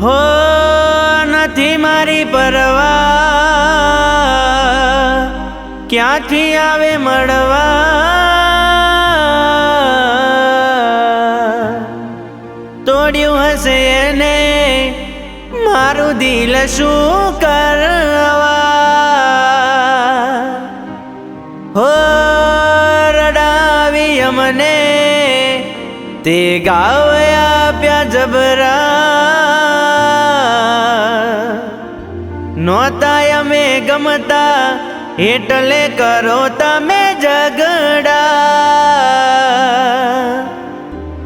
હો નથી મારી પરવા, ક્યાંથી આવે મળવા। તોડ્યું હશે એને મારું દિલ શું કરવા। હો રડાવી અમને તે ગાવ આપ્યા જબરા। નહોતા અમે ગમતા એટલે કરો તમે ઝઘડા।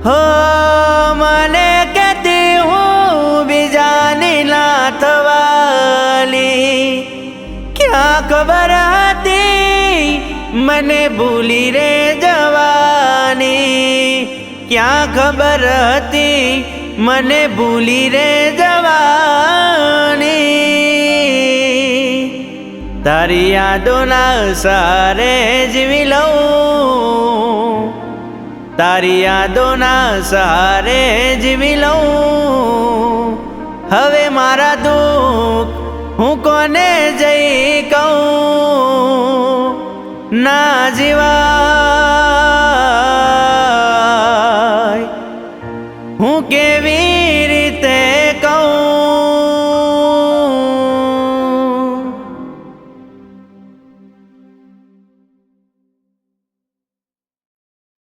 હો મને કહેતી હું બીજાની ના થવાલી, ક્યાં ખબર હતી મને ભૂલી રે જવાની। ક્યાં ખબર હતી મને ભૂલી રે જવાની। તારી યાદોના સારે જીવી લઉં, તારી યાદોના સહારે જીવી લઉં। હવે મારા દુઃખ હું કોને જઈ કહું, ના જીવાય હું કેવી